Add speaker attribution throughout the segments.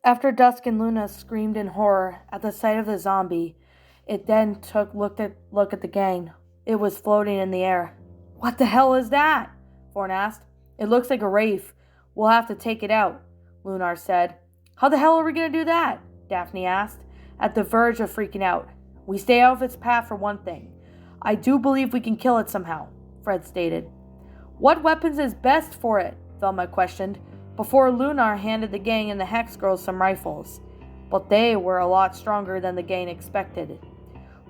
Speaker 1: After Dusk and Luna screamed in horror at the sight of the zombie, it then look at the gang. It was floating in the air. What the hell is that? Thorn asked. It looks like a wraith. We'll have to take it out, Lunar said. How the hell are we going to do that? Daphne asked, at the verge of freaking out. We stay out of its path for one thing. I do believe we can kill it somehow, Fred stated. What weapons is best for it? Velma questioned, before Lunar handed the gang and the Hex girls some rifles. But they were a lot stronger than the gang expected.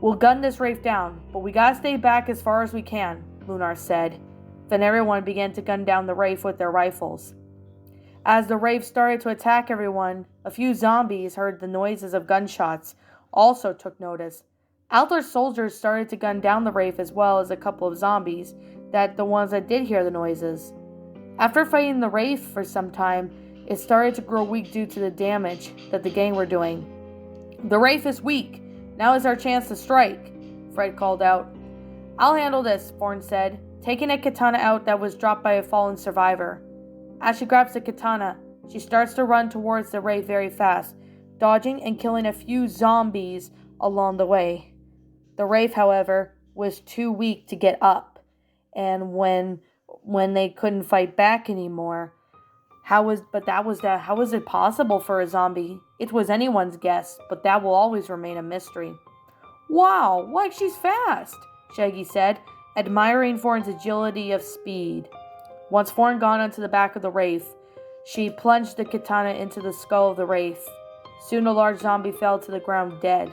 Speaker 1: We'll gun this wraith down, but we gotta stay back as far as we can, Lunar said. Then everyone began to gun down the wraith with their rifles. As the wraith started to attack everyone, a few zombies heard the noises of gunshots, also took notice. Adler's soldiers started to gun down the wraith as well as a couple of zombies, the ones that did hear the noises. After fighting the wraith for some time, it started to grow weak due to the damage that the gang were doing. The wraith is weak. Now is our chance to strike, Fred called out. I'll handle this, Thorn said, taking a katana out that was dropped by a fallen survivor. As she grabs the katana, she starts to run towards the wraith very fast, dodging and killing a few zombies along the way. The wraith, however, was too weak to get up, and when they couldn't fight back anymore, how was it possible for a zombie? It was anyone's guess, but that will always remain a mystery. Wow, like she's fast, Shaggy said, admiring Thorn's agility of speed. Once Thorn got onto the back of the wraith, she plunged the katana into the skull of the wraith. Soon a large zombie fell to the ground dead,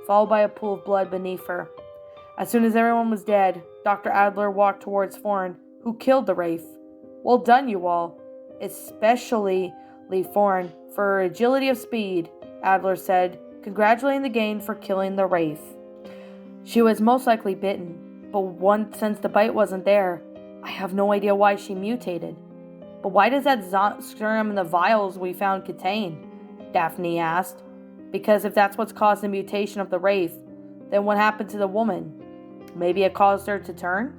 Speaker 1: followed by a pool of blood beneath her. As soon as everyone was dead, Dr. Adler walked towards Thorn, who killed the wraith. Well done, you all, especially Thorn, for her agility of speed, Adler said, congratulating the gang for killing the wraith. She was most likely bitten, but since the bite wasn't there, I have no idea why she mutated. But why does that serum in the vials we found contain? Daphne asked. Because if that's what's caused the mutation of the wraith, then what happened to the woman? Maybe it caused her to turn?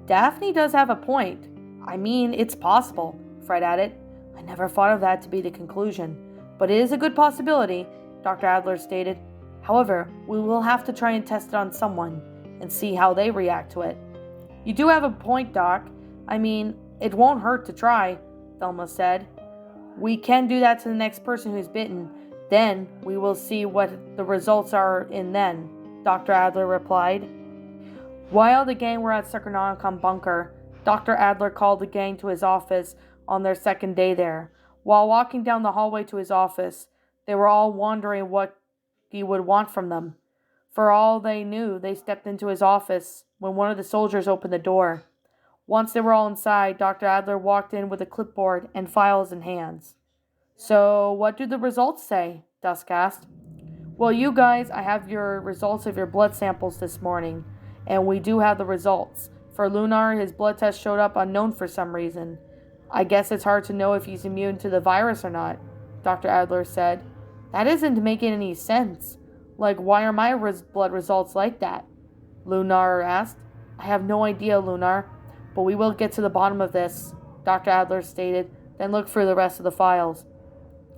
Speaker 1: Daphne does have a point. I mean, it's possible, Fred added. I never thought of that to be the conclusion, but it is a good possibility, Dr. Adler stated. However, we will have to try and test it on someone and see how they react to it. You do have a point, Doc. I mean, it won't hurt to try, Thelma said. We can do that to the next person who's bitten. Then we will see what the results are in then, Dr. Adler replied. While the gang were at Circonomicon bunker, Dr. Adler called the gang to his office on their second day there. While walking down the hallway to his office, they were all wondering what he would want from them. For all they knew, they stepped into his office when one of the soldiers opened the door. Once they were all inside, Dr. Adler walked in with a clipboard and files in hands. So, what do the results say? Dusk asked. Well, you guys, I have your results of your blood samples this morning, and we do have the results. For Lunar, his blood test showed up unknown for some reason. I guess it's hard to know if he's immune to the virus or not, Dr. Adler said. That isn't making any sense. Like, why are my blood results like that? Lunar asked. I have no idea, Lunar, but we will get to the bottom of this, Dr. Adler stated, then looked through the rest of the files.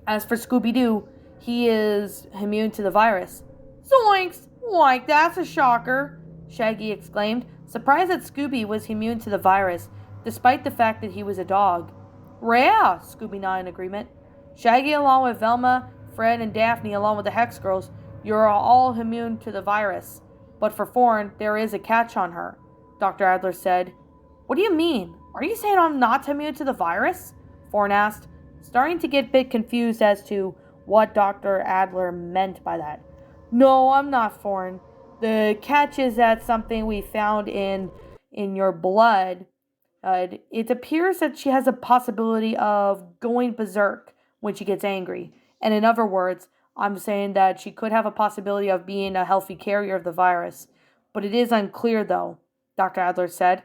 Speaker 1: As for Scooby-Doo, he is immune to the virus. Zoinks! Like, that's a shocker, Shaggy exclaimed, surprised that Scooby was immune to the virus, despite the fact that he was a dog. Yeah, Scooby nodded in agreement. Shaggy, along with Velma, Fred, and Daphne, along with the Hex Girls, you're all immune to the virus. But for Thorn, there is a catch on her, Dr. Adler said. What do you mean? Are you saying I'm not immune to the virus? Thorn asked, starting to get a bit confused as to what Dr. Adler meant by that. No, I'm not, Thorn. The catch is that something we found in your blood. It appears that she has a possibility of going berserk when she gets angry. And in other words, I'm saying that she could have a possibility of being a healthy carrier of the virus. But it is unclear, though, Dr. Adler said.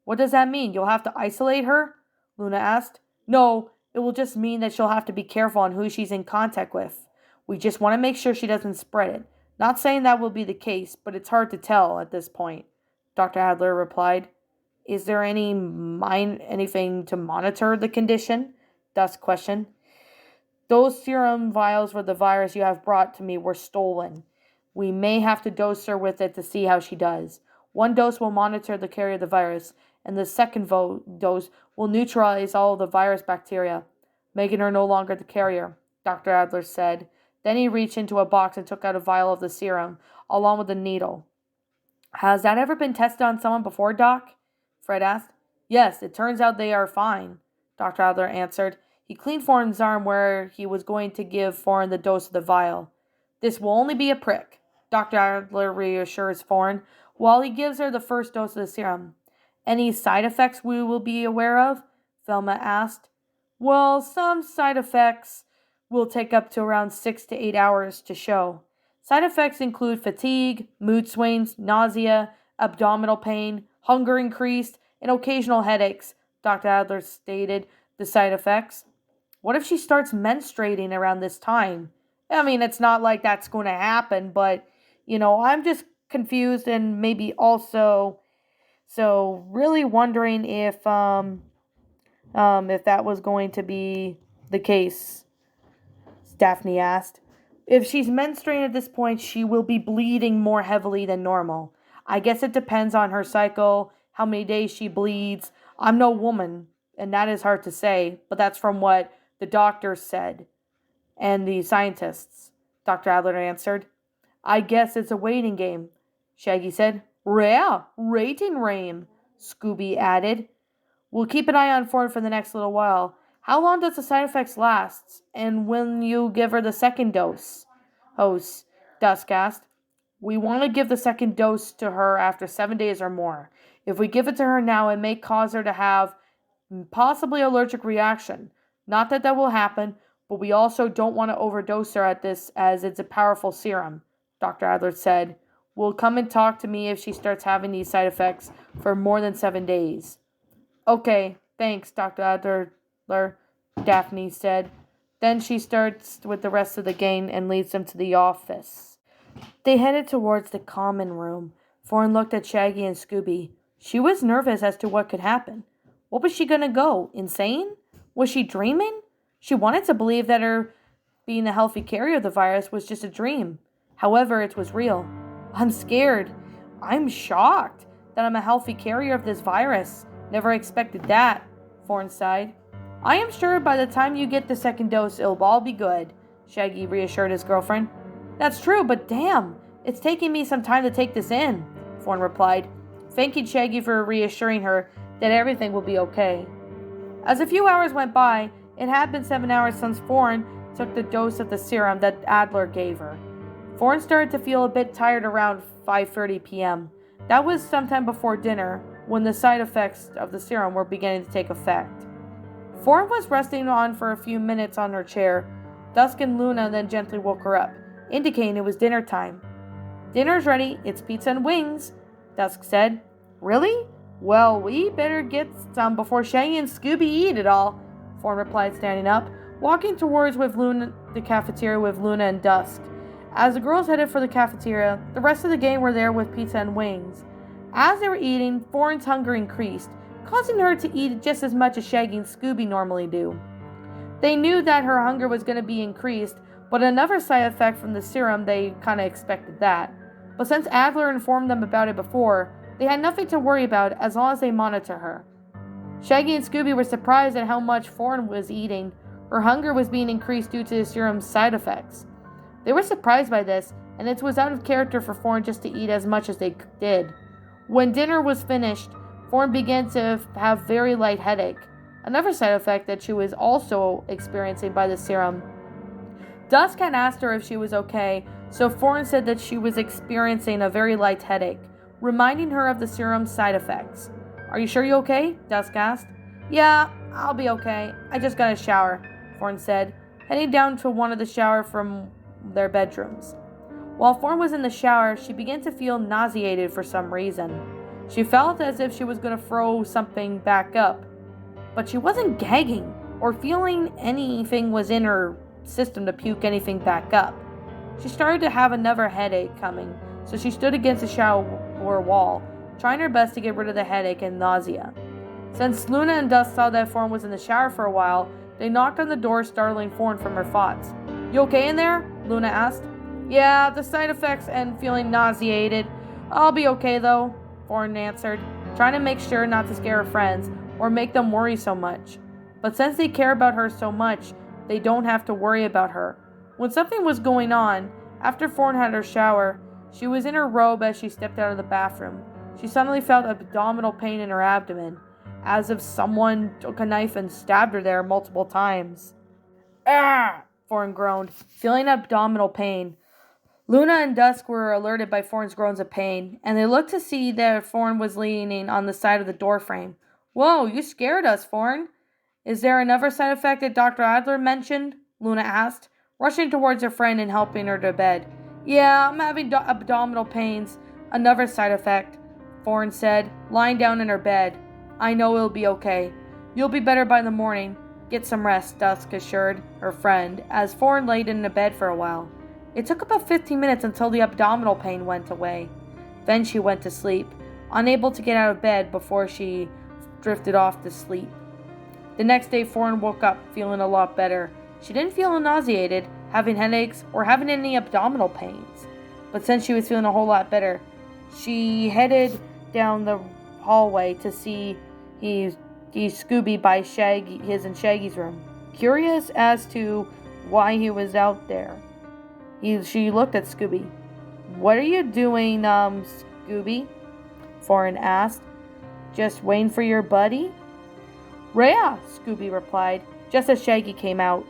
Speaker 1: What does that mean? You'll have to isolate her? Luna asked. No, it will just mean that she'll have to be careful on who she's in contact with. We just want to make sure she doesn't spread it. Not saying that will be the case, but it's hard to tell at this point, Dr. Adler replied. Is there anything to monitor the condition? Dusk questioned. Those serum vials for the virus you have brought to me were stolen. We may have to dose her with it to see how she does. One dose will monitor the carrier of the virus, and the second dose will neutralize all of the virus bacteria, making her no longer the carrier, Dr. Adler said. Then he reached into a box and took out a vial of the serum, along with a needle. Has that ever been tested on someone before, Doc? Fred asked. Yes, it turns out they are fine, Dr. Adler answered. He cleaned Foreign's arm where he was going to give Foreign the dose of the vial. This will only be a prick, Dr. Adler reassures Foreign, while he gives her the first dose of the serum. Any side effects we will be aware of? Velma asked. Well, some side effects will take up to around 6 to 8 hours to show. Side effects include fatigue, mood swings, nausea, abdominal pain, hunger increased, and occasional headaches, Dr. Adler stated the side effects. What if she starts menstruating around this time? I mean, it's not like that's going to happen, but, I'm just confused and maybe also, really wondering if that was going to be the case, Daphne asked. If she's menstruating at this point, she will be bleeding more heavily than normal. I guess it depends on her cycle, how many days she bleeds. I'm no woman, and that is hard to say, but that's from what the doctors said and the scientists, Dr. Adler answered. I guess it's a waiting game, Shaggy said. Yeah, rating game, Scooby added. We'll keep an eye on Ford for the next little while. How long does the side effects last? And when you give her the second dose? Host, Dusk asked. We want to give the second dose to her after 7 days or more. If we give it to her now, it may cause her to have possibly allergic reaction. Not that will happen, but we also don't want to overdose her at this as it's a powerful serum, Dr. Adler said. Will come and talk to me if she starts having these side effects for more than 7 days. Okay, thanks, Dr. Adler, Daphne said. Then she starts with the rest of the gang and leads them to the office. They headed towards the common room. Foreign looked at Shaggy and Scooby. She was nervous as to what could happen. What was she going to go? Insane? Was she dreaming? She wanted to believe that her being a healthy carrier of the virus was just a dream. However, it was real. I'm scared. I'm shocked that I'm a healthy carrier of this virus. Never expected that, Foreign sighed. I am sure by the time you get the second dose, it'll all be good, Shaggy reassured his girlfriend. That's true, but damn, it's taking me some time to take this in, Foreign replied, thanking Shaggy for reassuring her that everything will be okay. As a few hours went by, it had been 7 hours since Foreign took the dose of the serum that Adler gave her. Foreign started to feel a bit tired around 5:30 p.m. That was sometime before dinner, when the side effects of the serum were beginning to take effect. Foreign was resting on for a few minutes on her chair. Dusk and Luna then gently woke her up, indicating it was dinner time. Dinner's ready, it's pizza and wings, Dusk said. Really? Well, we better get some before Shaggy and Scooby eat it all, Foreign replied, standing up, walking towards the cafeteria with Luna and Dusk. As the girls headed for the cafeteria, the rest of the gang were there with pizza and wings. As they were eating, Foreign's hunger increased, causing her to eat just as much as Shaggy and Scooby normally do. They knew that her hunger was going to be increased, but another side effect from the serum, they kind of expected that. But since Adler informed them about it before, they had nothing to worry about as long as they monitor her. Shaggy and Scooby were surprised at how much Foreign was eating. Her hunger was being increased due to the serum's side effects. They were surprised by this, and it was out of character for Foreign just to eat as much as they did. When dinner was finished, Foreign began to have very light headache, another side effect that she was also experiencing by the serum. Dusk had asked her if she was okay, so Foreign said that she was experiencing a very light headache, reminding her of the serum's side effects. Are you sure you're okay? Dusk asked. Yeah, I'll be okay. I just got a shower, Foreign said, heading down to one of the shower from their bedrooms. While Foreign was in the shower, she began to feel nauseated for some reason. She felt as if she was going to throw something back up, but she wasn't gagging or feeling anything was in her system to puke anything back up. She started to have another headache coming, so she stood against the shower wall, trying her best to get rid of the headache and nausea. Since Luna and Dusk saw that Fawn was in the shower for a while, they knocked on the door, startling Fawn from her thoughts. "You okay in there?" Luna asked. "Yeah, the side effects and feeling nauseated. I'll be okay though," Fawn answered, trying to make sure not to scare her friends or make them worry so much. But since they care about her so much, they don't have to worry about her. When something was going on, after Fawn had her shower, she was in her robe as she stepped out of the bathroom. She suddenly felt abdominal pain in her abdomen, as if someone took a knife and stabbed her there multiple times. "Ah!" Fawn groaned, feeling abdominal pain. Luna and Dusk were alerted by Fawn's groans of pain, and they looked to see that Fawn was leaning on the side of the doorframe. "Whoa, you scared us, Fawn. Is there another side effect that Dr. Adler mentioned?" Luna asked, rushing towards her friend and helping her to bed. "Yeah, I'm having abdominal pains. Another side effect," Fawn said, lying down in her bed. "I know it'll be okay. You'll be better by the morning. Get some rest," Dusk assured her friend, as Fawn laid in the bed for a while. It took about 15 minutes until the abdominal pain went away. Then she went to sleep, unable to get out of bed before she drifted off to sleep. The next day, Fawn woke up feeling a lot better. She didn't feel nauseated, having headaches, or having any abdominal pains. But since she was feeling a whole lot better, she headed down the hallway to see Scooby by his and Shaggy's room. Curious as to why he was out there, she looked at Scooby. "What are you doing, Scooby?" Fawn asked. "Just waiting for your buddy?" "Yeah," Scooby replied, just as Shaggy came out.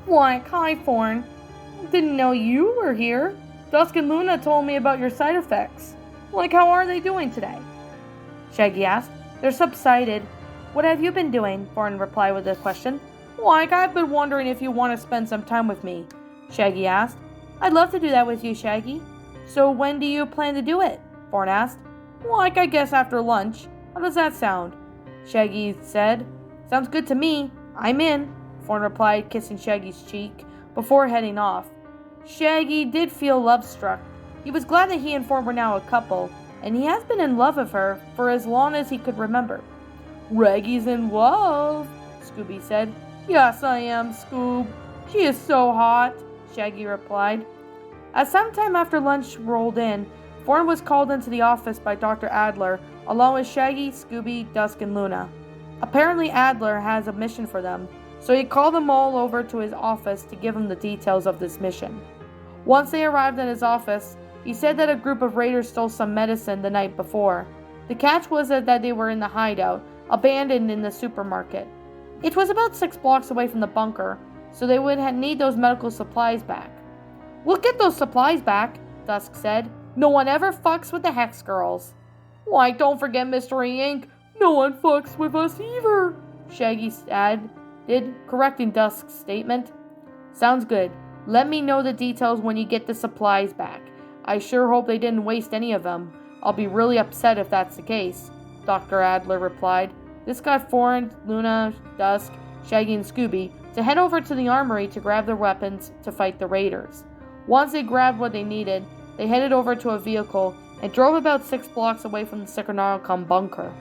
Speaker 1: "Why, hi, Fawn. Didn't know you were here. Dusk and Luna told me about your side effects. How are they doing today?" Shaggy asked. "They're subsided. What have you been doing?" Fawn replied with a question. "I've been wondering if you want to spend some time with me," Shaggy asked. "I'd love to do that with you, Shaggy." "So when do you plan to do it?" Fawn asked. "I guess after lunch. How does that sound?" Shaggy said. "Sounds good to me. I'm in," Fawn replied, kissing Shaggy's cheek before heading off. Shaggy did feel love-struck. He was glad that he and Fawn were now a couple, and he has been in love with her for as long as he could remember. "Reggy's in love," Scooby said. "Yes, I am, Scoob. She is so hot," Shaggy replied. As some time after lunch rolled in, Fawn was called into the office by Dr. Adler, along with Shaggy, Scooby, Dusk, and Luna. Apparently Adler has a mission for them, so he called them all over to his office to give them the details of this mission. Once they arrived at his office, he said that a group of raiders stole some medicine the night before. The catch was that they were in the hideout, abandoned in the supermarket. It was about 6 blocks away from the bunker, so they would need those medical supplies back. "We'll get those supplies back," Dusk said. "No one ever fucks with the Hex Girls." "Don't forget Mystery Inc. No one fucks with us either," Shaggy added, correcting Dusk's statement. "Sounds good. Let me know the details when you get the supplies back. I sure hope they didn't waste any of them. I'll be really upset if that's the case," Dr. Adler replied. This got Fawn, Luna, Dusk, Shaggy, and Scooby to head over to the armory to grab their weapons to fight the raiders. Once they grabbed what they needed, they headed over to a vehicle and drove about 6 blocks away from the Necronomicon bunker.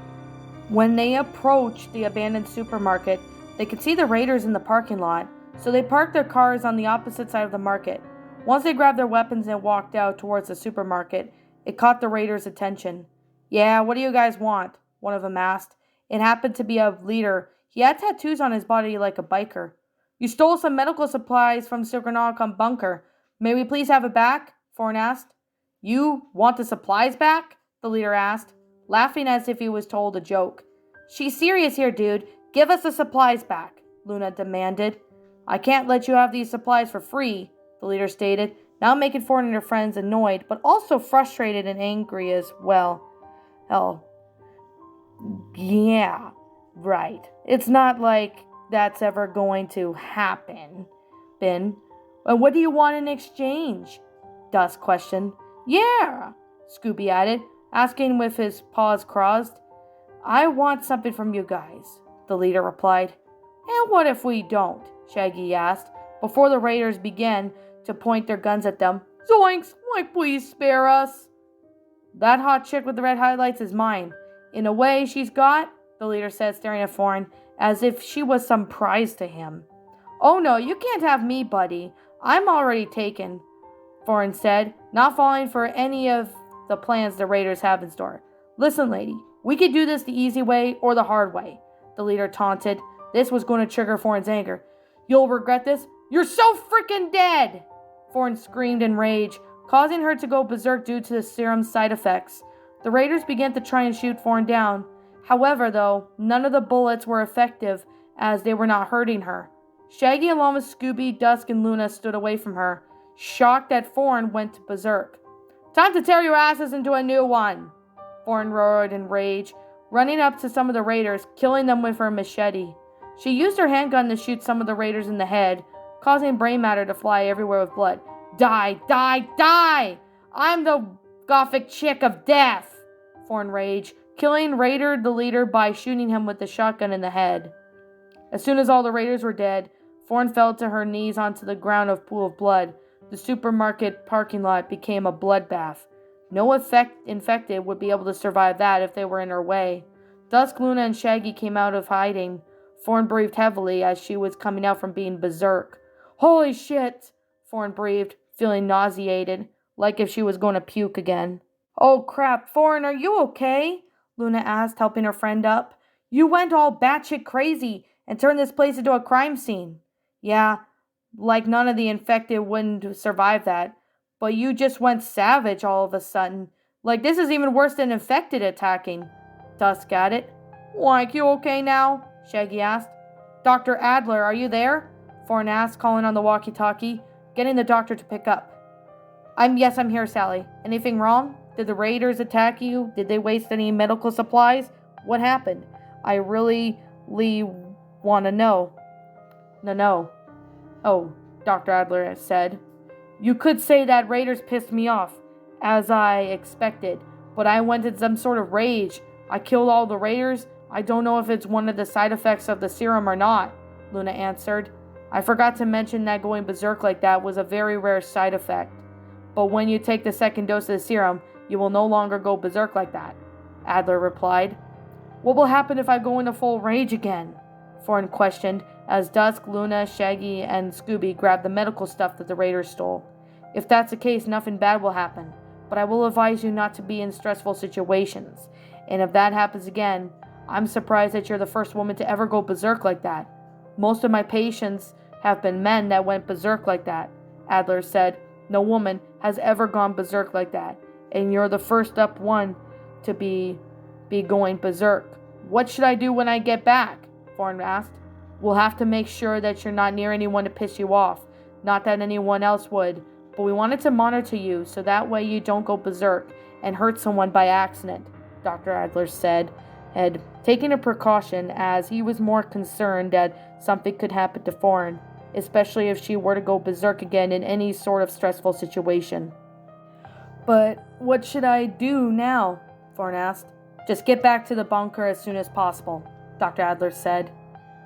Speaker 1: When they approached the abandoned supermarket, they could see the raiders in the parking lot, so they parked their cars on the opposite side of the market. Once they grabbed their weapons and walked out towards the supermarket, it caught the raiders' attention. "Yeah, what do you guys want?" one of them asked. It happened to be a leader. He had tattoos on his body like a biker. "You stole some medical supplies from the Necronomicon bunker. May we please have it back?" Fawn asked. "You want the supplies back?" the leader asked, laughing as if he was told a joke. "She's serious here, dude. Give us the supplies back," Luna demanded. "I can't let you have these supplies for free," the leader stated, now making Fawn and her friends annoyed, but also frustrated and angry as well. Hell, yeah, right. It's not like that's ever going to happen. "Ben, and what do you want in exchange?" Dusk questioned. "Yeah," Scooby added, asking with his paws crossed. "I want something from you guys," the leader replied. "And what if we don't?" Shaggy asked, before the raiders began to point their guns at them. "Zoinks! Please spare us." "That hot chick with the red highlights is mine. In a way, she's got," the leader said, staring at Foreign, as if she was some prize to him. Oh no, you can't have me, buddy. I'm already taken, Foreign said, not falling for any of the plans the raiders have in store. Listen, lady, we could do this the easy way or the hard way, the leader taunted. This was going to trigger Foreign's anger. You'll regret this. You're so freaking dead! Foreign screamed in rage, causing her to go berserk due to the serum's side effects. The raiders began to try and shoot Foreign down. However, though, none of the bullets were effective as they were not hurting her. Shaggy, along with Scooby, Dusk, and Luna, stood away from her, shocked that Foreign went berserk. Time to tear your asses into a new one! Foreign roared in rage, running up to some of the raiders, killing them with her machete. She used her handgun to shoot some of the raiders in the head, causing brain matter to fly everywhere with blood. Die! Die! Die! I'm the gothic chick of death! Foreign raged, killing Raider the leader by shooting him with the shotgun in the head. As soon as all the raiders were dead, Foreign fell to her knees onto the ground of pool of blood. The supermarket parking lot became a bloodbath. No infected would be able to survive that if they were in her way. Dusk, Luna, and Shaggy came out of hiding. Foreign breathed heavily as she was coming out from being berserk. Holy shit! Foreign breathed, feeling nauseated, like if she was going to puke again. Oh crap, Foreign, are you okay? Luna asked, helping her friend up. You went all batshit crazy and turned this place into a crime scene. Yeah, like none of the infected wouldn't survive that. But you just went savage all of a sudden. Like this is even worse than infected attacking. Dusk added. Like, you okay now? Shaggy asked. Dr. Adler, are you there? Foreign asked, calling on the walkie-talkie, getting the doctor to pick up. Yes, I'm here, Sally. Anything wrong? Did the raiders attack you? Did they waste any medical supplies? What happened? I really want to know. No. Oh, Dr. Adler said. You could say that raiders pissed me off, as I expected, but I went in some sort of rage. I killed all the raiders. I don't know if it's one of the side effects of the serum or not, Luna answered. I forgot to mention that going berserk like that was a very rare side effect. But when you take the second dose of the serum, you will no longer go berserk like that, Adler replied. What will happen if I go into full rage again? Foreign questioned, as Dusk, Luna, Shaggy, and Scooby grabbed the medical stuff that the raiders stole. If that's the case, nothing bad will happen, but I will advise you not to be in stressful situations. And if that happens again, I'm surprised that you're the first woman to ever go berserk like that. Most of my patients have been men that went berserk like that, Adler said. No woman has ever gone berserk like that, and you're the first up one to be going berserk. What should I do when I get back? Foreign asked. We'll have to make sure that you're not near anyone to piss you off. Not that anyone else would, but we wanted to monitor you so that way you don't go berserk and hurt someone by accident, Dr. Adler said, taking a precaution as he was more concerned that something could happen to Foreign, especially if she were to go berserk again in any sort of stressful situation. But what should I do now? Foreign asked. Just get back to the bunker as soon as possible, Dr. Adler said.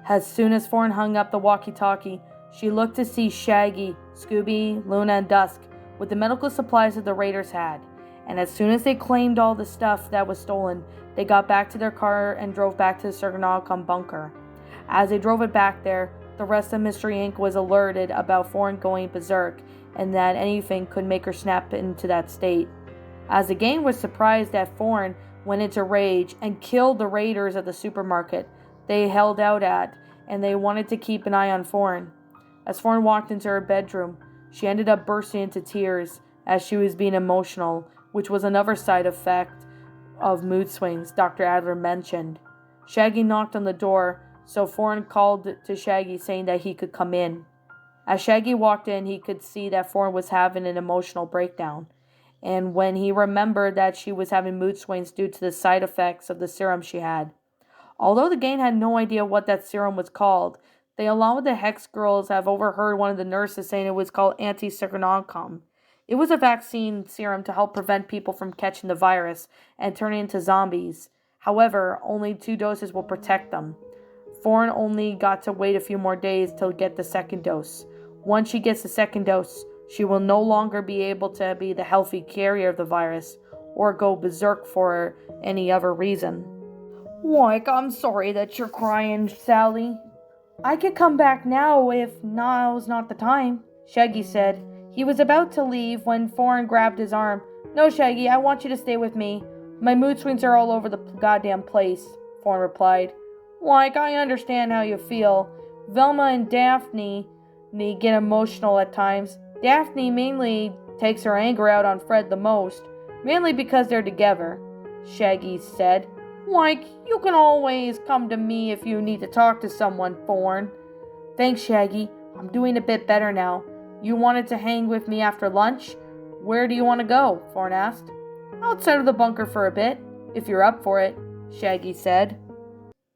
Speaker 1: As soon as Foreign hung up the walkie-talkie, she looked to see Shaggy, Scooby, Luna, and Dusk with the medical supplies that the raiders had. And as soon as they claimed all the stuff that was stolen, they got back to their car and drove back to the Sergonalcom bunker. As they drove it back there, the rest of Mystery Inc. was alerted about Foreign going berserk and that anything could make her snap into that state. As the gang was surprised that Foreign went into rage and killed the raiders at the supermarket they held out at, and they wanted to keep an eye on Foreign. As Foreign walked into her bedroom, she ended up bursting into tears as she was being emotional, which was another side effect of mood swings Dr. Adler mentioned. Shaggy knocked on the door, so Foreign called to Shaggy saying that he could come in. As Shaggy walked in, he could see that Foreign was having an emotional breakdown, and when he remembered that she was having mood swings due to the side effects of the serum she had. Although the gang had no idea what that serum was called, they, along with the Hex girls, have overheard one of the nurses saying it was called anti-Sergonalcom. It was a vaccine serum to help prevent people from catching the virus and turning into zombies. However, only 2 doses will protect them. Foreign only got to wait a few more days to get the second dose. Once she gets the second dose, she will no longer be able to be the healthy carrier of the virus or go berserk for any other reason. Like, I'm sorry that you're crying, Sally. I could come back now if now's not the time, Shaggy said. He was about to leave when Thorn grabbed his arm. No, Shaggy, I want you to stay with me. My mood swings are all over the goddamn place, Thorn replied. Like, I understand how you feel. Velma and Daphne get emotional at times. Daphne mainly takes her anger out on Fred the most, mainly because they're together, Shaggy said. Like, you can always come to me if you need to talk to someone, Thorn. Thanks, Shaggy. I'm doing a bit better now. You wanted to hang with me after lunch? Where do you want to go? Thorn asked. Outside of the bunker for a bit, if you're up for it, Shaggy said.